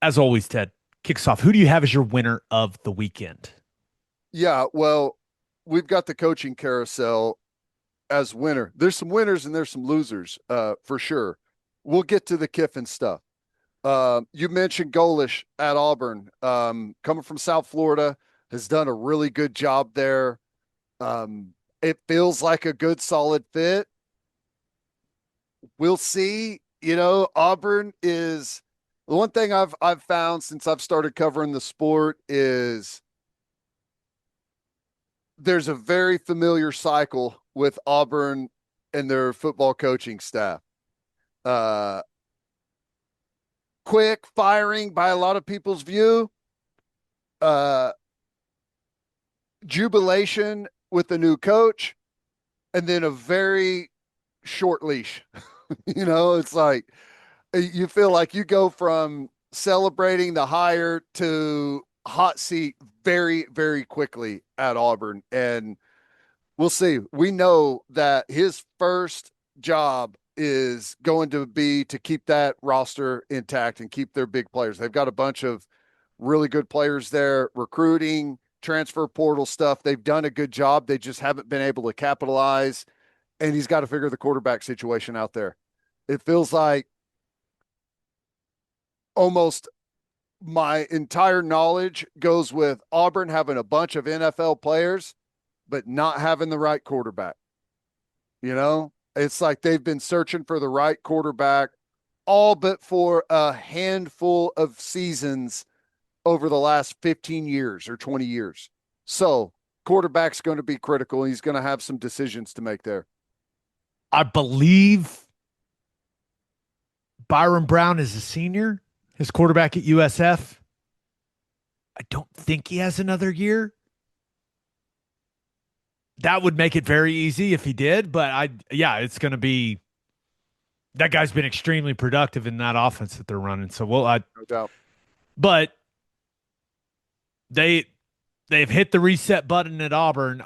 As always, Ted, kicks off. Who do you have as your winner of the weekend? Yeah, well, we've got the coaching carousel as winner. There's some winners and there's some losers, for sure. We'll get to the Kiffin stuff. You mentioned Golesh at Auburn, coming from South Florida, has done a really good job there. It feels like a good, solid fit. We'll see. Auburn is the one thing I've found since I've started covering the sport is there's a very familiar cycle with Auburn and their football coaching staff. Uh, Quick firing by a lot of people's view, uh, jubilation with the new coach, and then a very short leash. It's like you feel like you go from celebrating the hire to hot seat very, very quickly at Auburn. And we'll see. We know that his first job is going to be to keep that roster intact and keep their big players. They've got a bunch of really good players there, recruiting, transfer portal stuff. They've done a good job. They just haven't been able to capitalize. And he's got to figure the quarterback situation out there. It feels like almost my entire knowledge goes with Auburn having a bunch of NFL players, but not having the right quarterback. It's like they've been searching for the right quarterback all but for a handful of seasons over the last 15 years or 20 years. So, quarterback's going to be critical. He's going to have some decisions to make there. I believe Byron Brown is a senior, his quarterback at USF. I don't think he has another year. That would make it very easy if he did, but it's going to be that guy's been extremely productive in that offense that they're running. So No doubt. but they've hit the reset button at Auburn.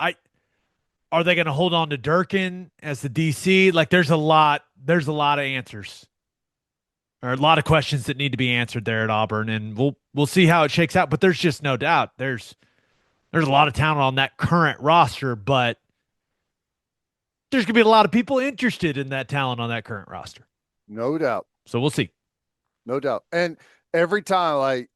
Are they going to hold on to Durkin as the DC? Like there's a lot of answers or a lot of questions that need to be answered there at Auburn, and we'll see how it shakes out. But there's just no doubt there's a lot of talent on that current roster, but there's going to be a lot of people interested in that talent on that current roster. No doubt. So we'll see. No doubt. And every time, like,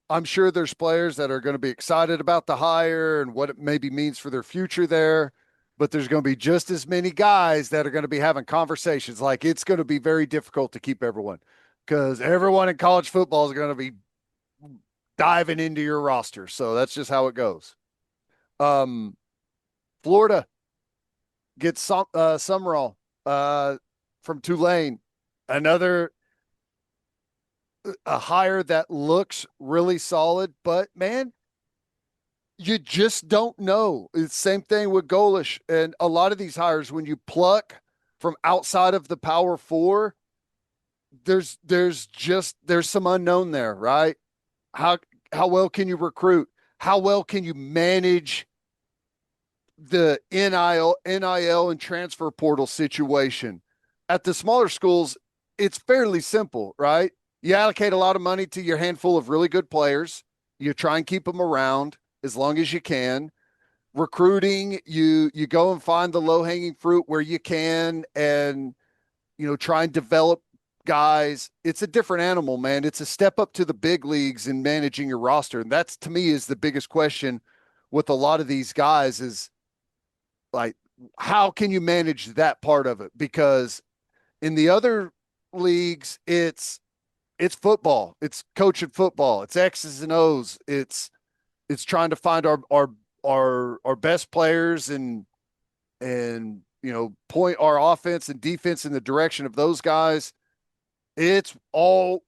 I'm sure there's players that are going to be excited about the hire and what it maybe means for their future there. But there's going to be just as many guys that are going to be having conversations. Like, it's going to be very difficult to keep everyone because everyone in college football is going to be diving into your roster. So that's just how it goes. Um, Florida gets Sumrall from Tulane, another a hire that looks really solid, but man, you just don't know. It's the same thing with Golesh and a lot of these hires. When you pluck from outside of the Power Four, there's some unknown there, right? How how well can you recruit? How well can you manage the NIL and transfer portal situation? At the smaller schools, it's fairly simple, right? You allocate a lot of money to your handful of really good players. You try and keep them around as long as you can. Recruiting, you go and find the low hanging fruit where you can, and try and develop guys. It's a different animal, man. It's a step up to the big leagues in managing your roster, and that's to me is the biggest question with a lot of these guys is like, how can you manage that part of it? Because in the other leagues, it's football, it's coaching football, it's X's and O's, it's trying to find our best players and point our offense and defense in the direction of those guys. It's all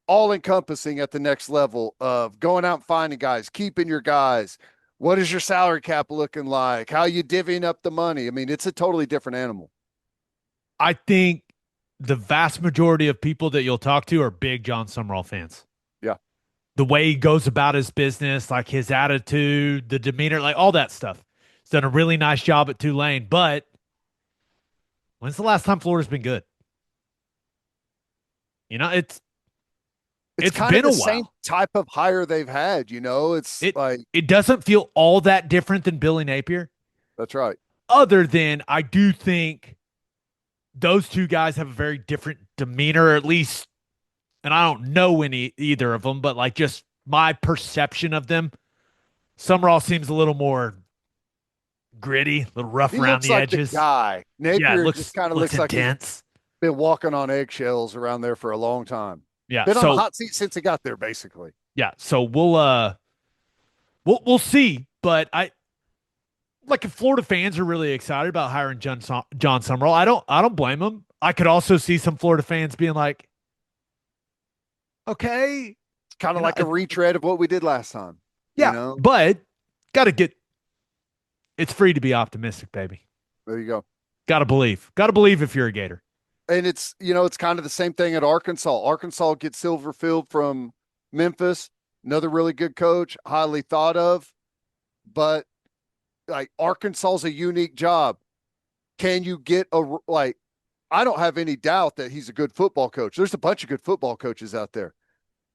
encompassing at the next level of going out and finding guys, keeping your guys. What is your salary cap looking like? How you divvying up the money? I mean, it's a totally different animal. I think the vast majority of people that you'll talk to are big Jon Sumrall fans. Yeah. The way he goes about his business, like his attitude, the demeanor, like all that stuff. He's done a really nice job at Tulane. But when's the last time Florida's been good? It's It's It's kind of been the a same while. type of hire they've had, it's It like, it doesn't feel all that different than Billy Napier, that's right. other than I do think those two guys have a very different demeanor, at least, and I don't know any either of them, but like just my perception of them. Sumrall seems a little more gritty, a little rough He around looks the like the edges. guy. Yeah, it Napier just looks kind of looks looks like he's intense. been walking on eggshells around there for a long time. Yeah, Been on the so hot seat since he got there, basically. yeah, so we'll see, but I like if Florida fans are really excited about hiring Jon Sumrall, I don't blame them. I could also see some Florida fans being like, okay, It's kind of you know, like a retread of what we did last time, you yeah, know? but got to get. It's free to be optimistic, baby. There you go. Got to believe. Got to believe if you're a Gator. And it's kind of the same thing at Arkansas. Arkansas gets Silverfield from Memphis, another really good coach, highly thought of, but like Arkansas's a unique job. Can you get like, I don't have any doubt that he's a good football coach. There's a bunch of good football coaches out there,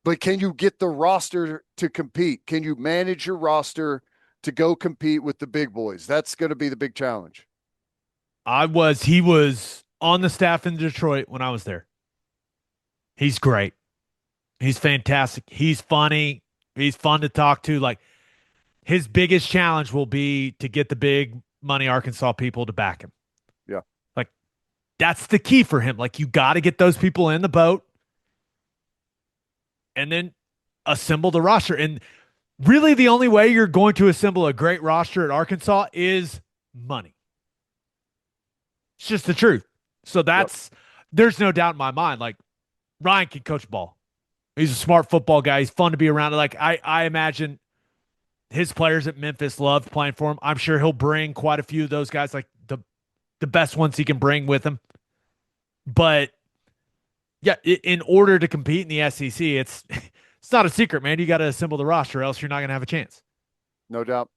but can you get the roster to compete? Can you manage your roster to go compete with the big boys? That's going to be the big challenge. He was on the staff in Detroit when I was there. He's great. He's fantastic. He's funny. He's fun to talk to. Like his biggest challenge will be to get the big money Arkansas people to back him. Yeah. Like that's the key for him. Like you got to get those people in the boat and then assemble the roster. And really the only way you're going to assemble a great roster at Arkansas is money. It's just the truth. So there's no doubt in my mind. Like Ryan can coach ball. He's a smart football guy. He's fun to be around. Like I imagine his players at Memphis loved playing for him. I'm sure he'll bring quite a few of those guys, like the best ones he can bring with him. But yeah, in order to compete in the SEC, it's not a secret, man. You got to assemble the roster, or else you're not going to have a chance. No doubt.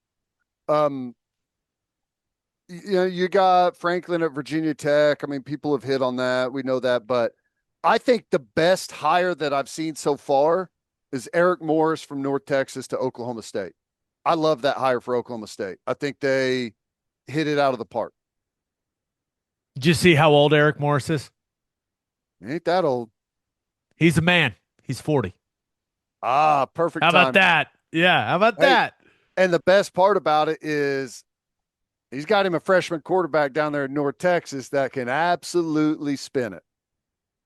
You got Franklin at Virginia Tech. I mean, people have hit on that. We know that, but I think the best hire that I've seen so far is Eric Morris from North Texas to Oklahoma State. I love that hire for Oklahoma State. I think they hit it out of the park. Did you see how old Eric Morris is? Ain't that old. He's a man. He's 40. Perfect How time. about that? Yeah, how about Hey, that? and the best part about it is he's got him a freshman quarterback down there in North Texas that can absolutely spin it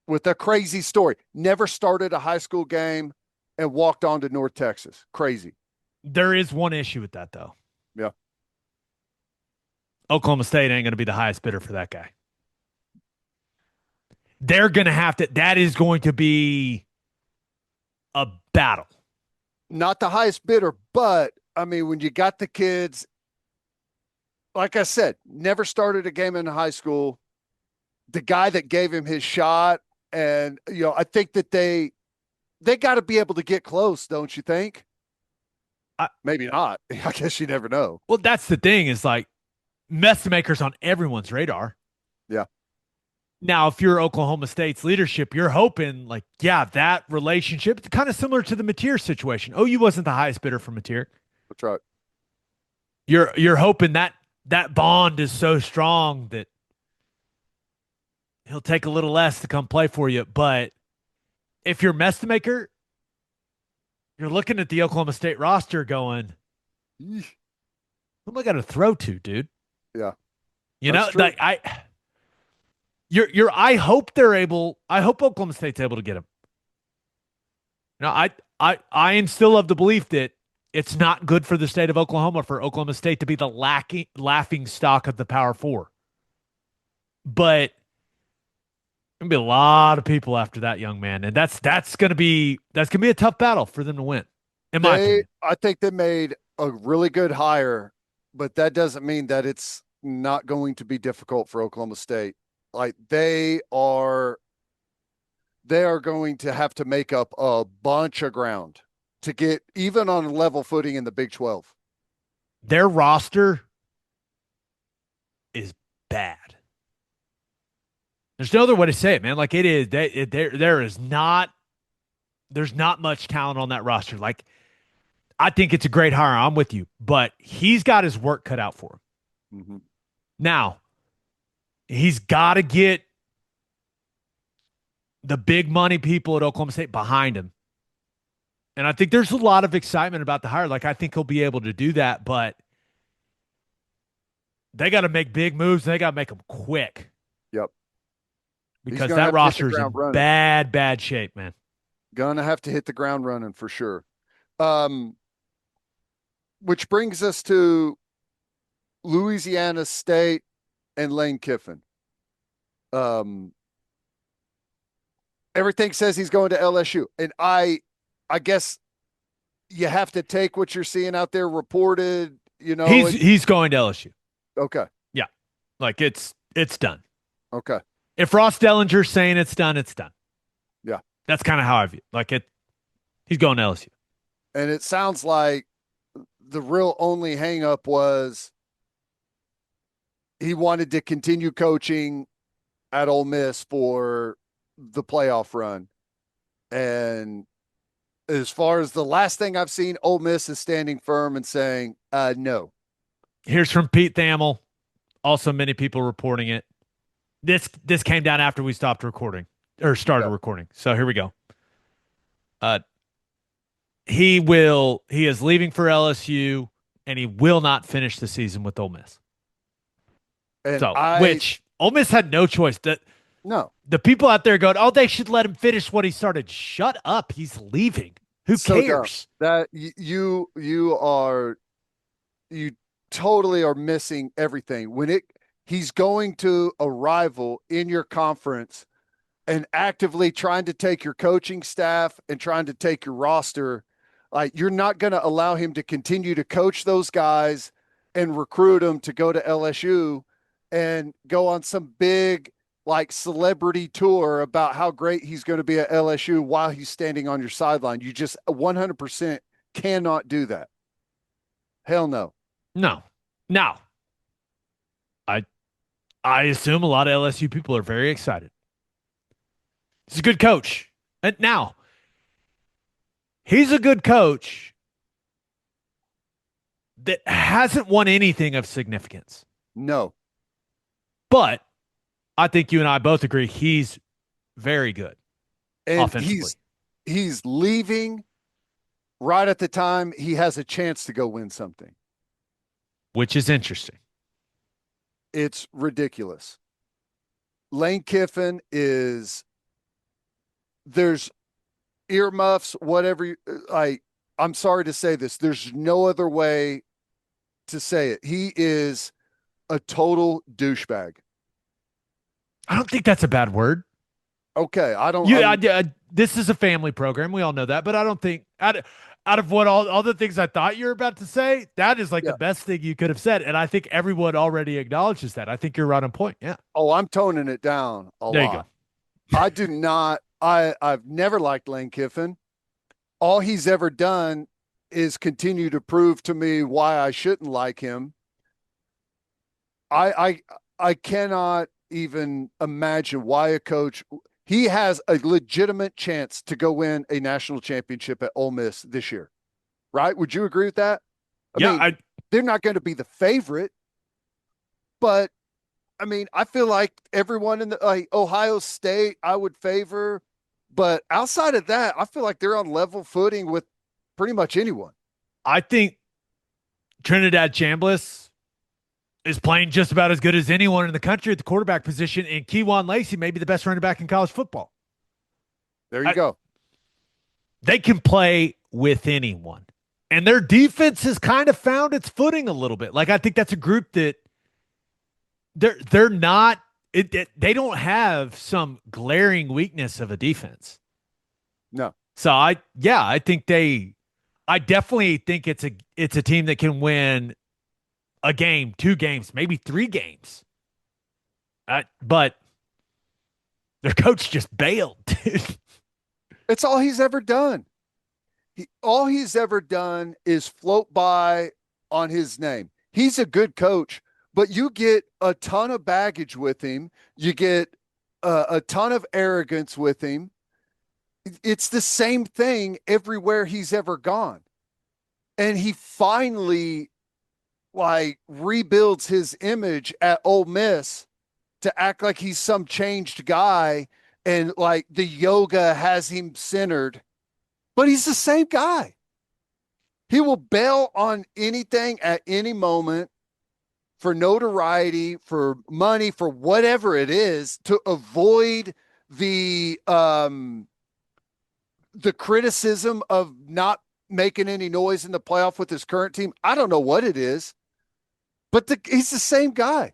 with a crazy story. Never started a high school game and walked on to North Texas. Crazy. There is one issue with that, though. Yeah. Oklahoma State ain't going to be the highest bidder for that guy. They're going to have to, that is going to be a battle. Not the highest bidder, but I mean, when you got the kids, like I said, never started a game in high school. The guy that gave him his shot, and I think that they got to be able to get close, don't you think? Maybe not. I guess you never know. Well, that's the thing is like Messmaker's on everyone's radar. Yeah. Now, if you're Oklahoma State's leadership, you're hoping like, yeah, that relationship, it's kind of similar to the Mateer situation. OU wasn't the highest bidder for Mateer. That's right. You're hoping that bond is so strong that he'll take a little less to come play for you. But if you're Messmaker, you're looking at the Oklahoma State roster going, who am I going to throw to, dude? Yeah. You know, like I hope Oklahoma State's able to get him. You know, I am still of the belief that it's not good for the state of Oklahoma for Oklahoma State to be the laughing stock of the Power Four. But gonna be a lot of people after that young man, and that's gonna be a tough battle for them to win. In my opinion, I think they made a really good hire, but that doesn't mean that it's not going to be difficult for Oklahoma State. Like they are going to have to make up a bunch of ground to get even on a level footing in the Big 12. Their roster is bad. There's no other way to say it, man. Like it is, there is not There's not much talent on that roster. Like, I think it's a great hire. I'm with you, but he's got his work cut out for him. Mm-hmm. Now, he's got to get the big money people at Oklahoma State behind him. And I think there's a lot of excitement about the hire. Like, I think he'll be able to do that, but they got to make big moves and they got to make them quick. Yep. Because that roster is in bad shape, man. Gonna have to hit the ground running for sure. Which brings us to Louisiana State and Lane Kiffin. Everything says he's going to LSU. And I guess you have to take what you're seeing out there reported, He's going to LSU. Okay. Yeah. Like it's done. Okay. If Ross Dellinger's saying it's done, it's done. Yeah. That's kind of how I view it. Like he's going to LSU. And it sounds like the real only hang up was he wanted to continue coaching at Ole Miss for the playoff run. And as far as the last thing I've seen, Ole Miss is standing firm and saying, no. Here's from Pete Thamel. Also, many people reporting it. This came down after we stopped recording or started recording. So here we go. He is leaving for LSU and he will not finish the season with Ole Miss. And which Ole Miss had no choice. No. The people out there going, oh, they should let him finish what he started. Shut up. He's leaving. Who cares? That you totally are missing everything. He's going to a rival in your conference and actively trying to take your coaching staff and trying to take your roster. Like, you're not going to allow him to continue to coach those guys and recruit them to go to LSU and go on some big like celebrity tour about how great he's going to be at LSU while he's standing on your sideline. You just 100% cannot do that. Hell no. No. Now, I assume a lot of LSU people are very excited. He's a good coach. And now, he's a good coach that hasn't won anything of significance. No. But I think you and I both agree he's very good and offensively. He's leaving right at the time he has a chance to go win something. Which is interesting. It's ridiculous. Lane Kiffin there's earmuffs, whatever. I'm sorry to say this. There's no other way to say it. He is a total douchebag. I don't think that's a bad word. Okay, I don't. This is a family program. We all know that, but I don't think out of what all the things I thought you were about to say, that is like the best thing you could have said, and I think everyone already acknowledges that. I think you're right on point. Yeah. Oh, I'm toning it down a lot. There you go. I do not. I've never liked Lane Kiffin. All he's ever done is continue to prove to me why I shouldn't like him. I cannot even imagine why a coach. He has a legitimate chance to go win a national championship at Ole Miss this year, right? Would you agree with that? I mean, they're not going to be the favorite, but I mean, I feel like everyone in the Ohio State, I would favor, but outside of that, I feel like they're on level footing with pretty much anyone. I think Trinidad Chambliss is playing just about as good as anyone in the country at the quarterback position, and Keywan Lacey may be the best running back in college football. There you go. They can play with anyone. And their defense has kind of found its footing a little bit. Like, I think that's a group that they're not they don't have some glaring weakness of a defense. No. So I definitely think it's a team that can win a game, 2 games, maybe 3 games. But their coach just bailed. It's all he's ever done. All he's ever done is float by on his name. He's a good coach, but you get a ton of baggage with him. You get a ton of arrogance with him. It's the same thing everywhere he's ever gone. And he finally like rebuilds his image at Ole Miss to act like he's some changed guy and like the yoga has him centered, but he's the same guy. He will bail on anything at any moment for notoriety, for money, for whatever it is to avoid the criticism of not making any noise in the playoff with his current team. I don't know what it is, but he's the same guy.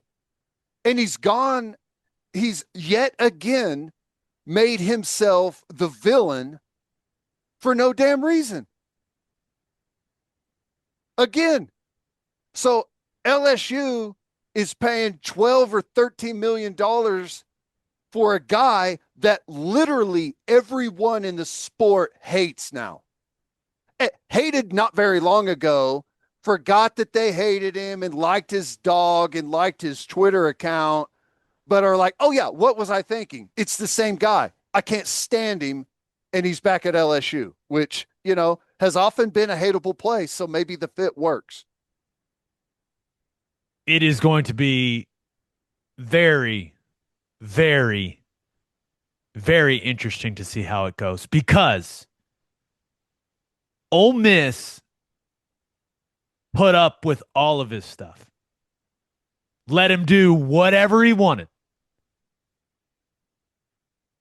And he's gone. He's yet again made himself the villain for no damn reason. Again. So LSU is paying 12 or 13 million dollars for a guy that literally everyone in the sport hates now. Hated not very long ago, forgot that they hated him and liked his dog and liked his Twitter account, but are like, oh yeah, what was I thinking? It's the same guy. I can't stand him. And he's back at LSU, which, has often been a hateable place. So maybe the fit works. It is going to be very, very, very interesting to see how it goes because Ole Miss put up with all of his stuff. Let him do whatever he wanted.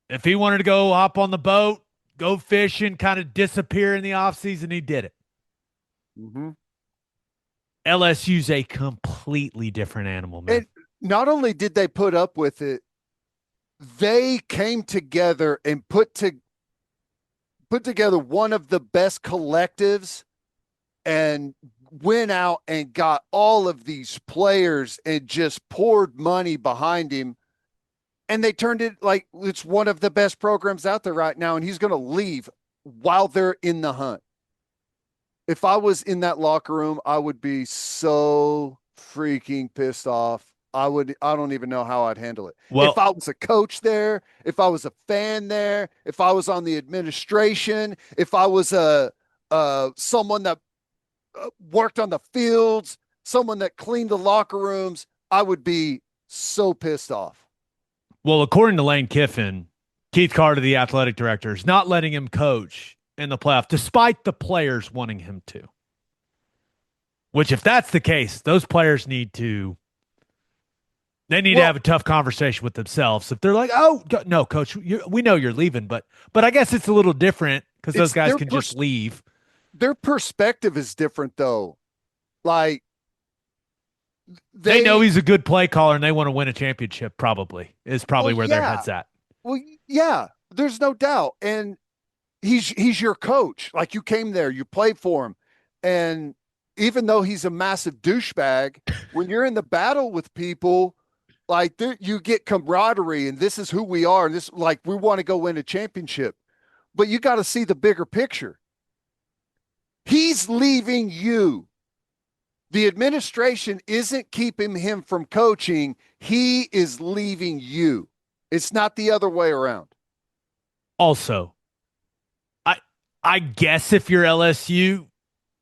If he wanted to go hop on the boat, go fishing, kind of disappear in the offseason, he did it. Mm-hmm. LSU's a completely different animal, man. And not only did they put up with it, they came together and put together one of the best collectives and went out and got all of these players and just poured money behind him. And they turned it like it's one of the best programs out there right now. And he's going to leave while they're in the hunt. If I was in that locker room, I would be so freaking pissed off. I don't even know how I'd handle it. Well, if I was a coach there, if I was a fan there, if I was on the administration, if I was someone that worked on the fields, someone that cleaned the locker rooms, I would be so pissed off. Well, according to Lane Kiffin, Keith Carter, the athletic director, is not letting him coach in the playoff, despite the players wanting him to. Which, if that's the case, those players need to have a tough conversation with themselves. If they're like, "Oh, no, coach, we know you're leaving," but I guess it's a little different because those guys can just leave. Their perspective is different, though. Like they know he's a good play caller and they want to win a championship. Probably where their head's at. Well, yeah, there's no doubt, and he's your coach. Like you came there, you played for him, and even though he's a massive douchebag, when you're in the battle with people, like you get camaraderie, and this is who we are, and this like we want to go win a championship, but you got to see the bigger picture. He's leaving you. The administration isn't keeping him from coaching. He is leaving you. It's not the other way around. Also, I guess if you're LSU,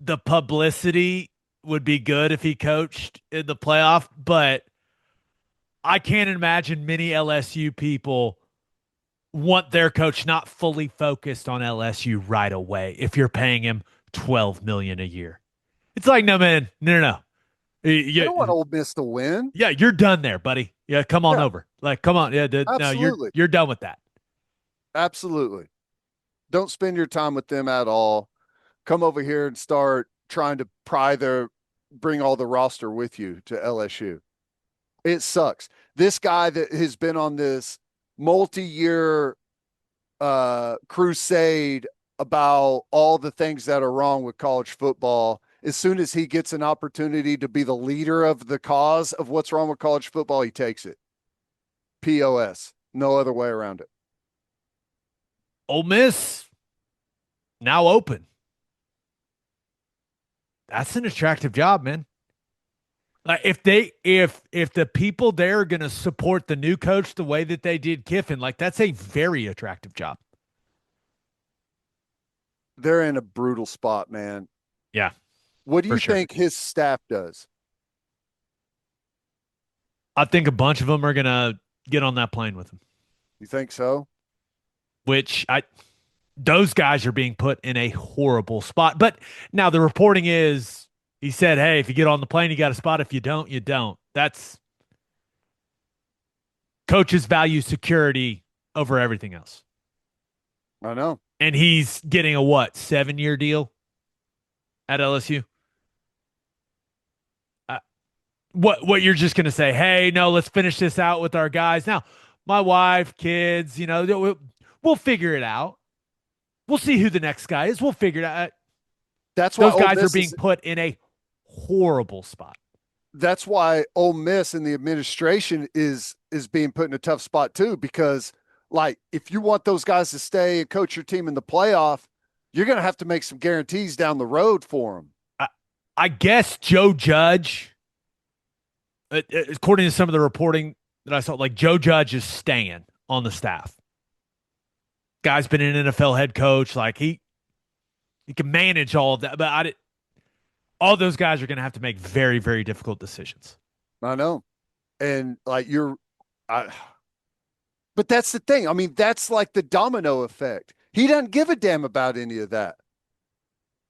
the publicity would be good if he coached in the playoff, but I can't imagine many LSU people want their coach not fully focused on LSU right away if you're paying him $12 million a year. It's like, no, man, no. You don't want Ole Miss to win. Yeah, you're done there, buddy. Yeah, come on over. Like, come on. Yeah, dude. Absolutely. No, you're done with that. Absolutely. Don't spend your time with them at all. Come over here and start trying to bring all the roster with you to LSU. It sucks. This guy that has been on this multi-year crusade about all the things that are wrong with college football, as soon as he gets an opportunity to be the leader of the cause of what's wrong with college football, he takes it. POS. No other way around it. Ole Miss now open. That's an attractive job, man. Like if the people there are going to support the new coach the way that they did Kiffin, like that's a very attractive job. They're in a brutal spot, man. Yeah, What do for you sure. think his staff does? I think a bunch of them are gonna get on that plane with him. You think so? Which I those guys are being put in a horrible spot. But now the reporting is he said, "Hey, if you get on the plane, you got a spot. If you don't, you don't." That's coaches value security over everything else. I know. And he's getting a what, 7-year deal at LSU? Uh, what you're just going to say, "Hey, no, let's finish this out with our guys." Now, my wife, kids, we'll figure it out. We'll see who the next guy is. We'll figure it out. That's why Those Ole guys are Miss being is put in a horrible spot. that's why Ole Miss and the administration is being put in a tough spot too, because like if you want those guys to stay and coach your team in the playoff, you're going to have to make some guarantees down the road for them. I, I guess Joe Judge, according to some of the reporting that I saw, like Joe Judge is staying on the staff. Guy's been an NFL head coach. Like he can manage all of that, but all those guys are going to have to make very, very difficult decisions. I know. And like I, but that's the thing. I mean, that's like the domino effect. He doesn't give a damn about any of that.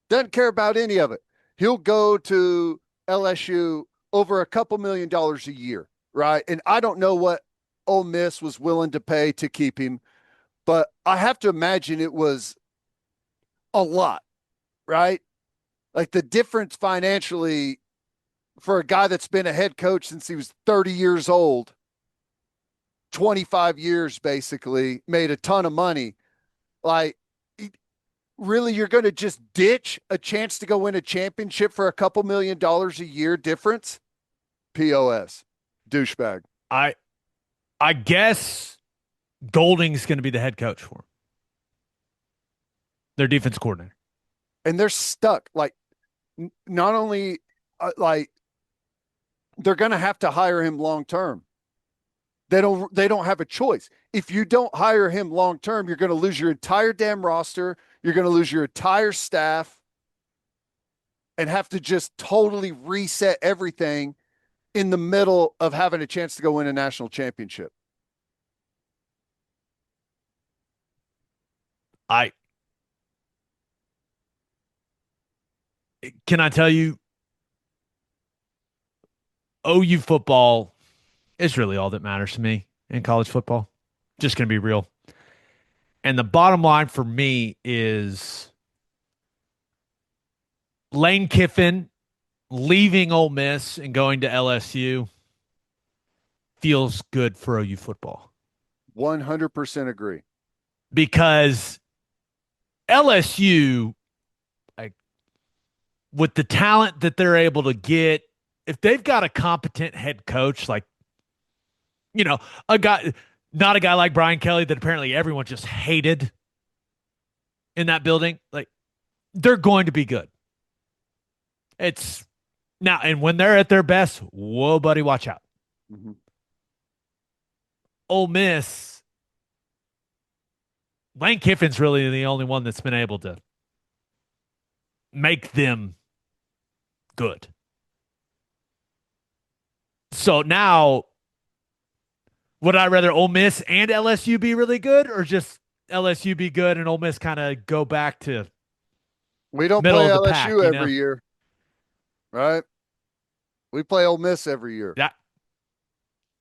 Doesn't care about any of it. He'll go to LSU over a couple $1,000,000 a year, right? And I don't know what Ole Miss was willing to pay to keep him, but I have to imagine it was a lot, right? Like the difference financially for a guy that's been a head coach since he was 30 years old, 25 years basically, made a ton of money. Like, really, you're going to just ditch a chance to go win a championship for a couple $1,000,000 a year difference? POS. Douchebag. I I guess Golding's going to be the head coach for him. Their defense coordinator. And they're stuck. Like, not only, like, they're going to have to hire him long term. They don't have a choice. If you don't hire him long term, you're going to lose your entire damn roster. You're going to lose your entire staff and have to just totally reset everything in the middle of having a chance to go win a national championship. I can I tell you, OU football is really all that matters to me in college football. Just going to be real. And the bottom line for me is Lane Kiffin leaving Ole Miss and going to LSU feels good for OU football 100% agree. because LSU, like, with the talent that they're able to get, if they've got a competent head coach, like, a guy, not a guy like Brian Kelly that apparently everyone just hated in that building, like, they're going to be good. It's now, and when they're at their best, whoa, buddy, watch out. Mm-hmm. Ole Miss, Lane Kiffin's really the only one that's been able to make them good. So now, would I rather Ole Miss and LSU be really good, or just LSU be good and Ole Miss kind of go back to We don't middle play of the pack? LSU every year, right? We play Ole Miss every year. Yeah.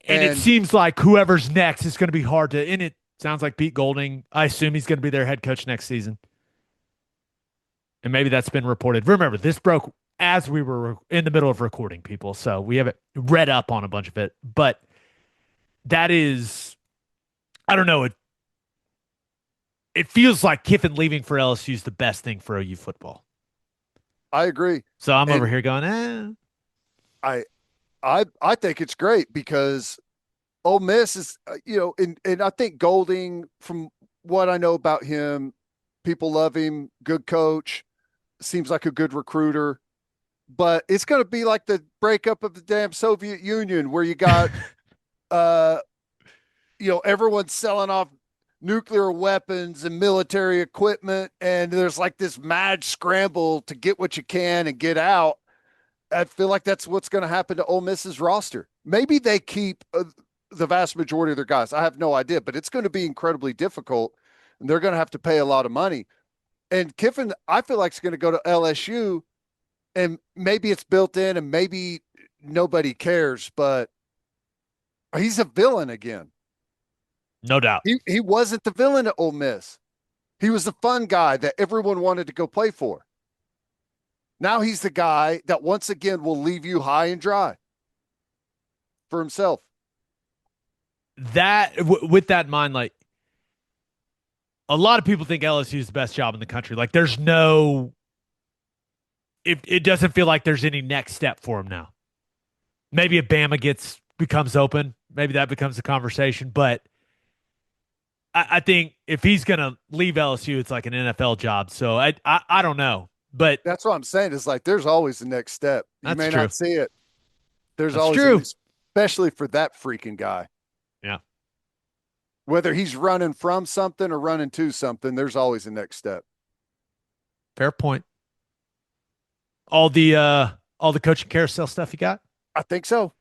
And it And seems like whoever's next is going to be hard to. And it sounds like Pete Golding. I assume he's going to be their head coach next season. And maybe that's been reported. Remember, this broke as we were in the middle of recording, people. So we haven't read up on a bunch of it. But that is, I don't know. It feels like Kiffin leaving for LSU is the best thing for OU football. I agree. So I'm And over here going, I think it's great because Ole Miss is, and I think Golding, from what I know about him, people love him, good coach, seems like a good recruiter. But it's going to be like the breakup of the damn Soviet Union, where you got, everyone's selling off nuclear weapons and military equipment, and there's like this mad scramble to get what you can and get out. I feel like that's what's going to happen to Ole Miss's roster. Maybe they keep the vast majority of their guys. I have no idea, but it's going to be incredibly difficult, and they're going to have to pay a lot of money. And Kiffin, I feel like, is going to go to LSU, and maybe it's built in, and maybe nobody cares, but he's a villain again. No doubt. He wasn't the villain at Ole Miss. He was the fun guy that everyone wanted to go play for. Now he's the guy that once again will leave you high and dry for himself. With that in mind, like a lot of people think LSU is the best job in the country. Like there's no, it doesn't feel like there's any next step for him now. Maybe if Bama becomes open, maybe that becomes a conversation. But I think if he's gonna leave LSU, it's like an NFL job. So I don't know. But that's what I'm saying. Is like there's always the next step. You may not see it. There's always true. Especially for that freaking guy. Yeah. Whether he's running from something or running to something, there's always a next step. Fair point. All the coaching carousel stuff you got? I think so.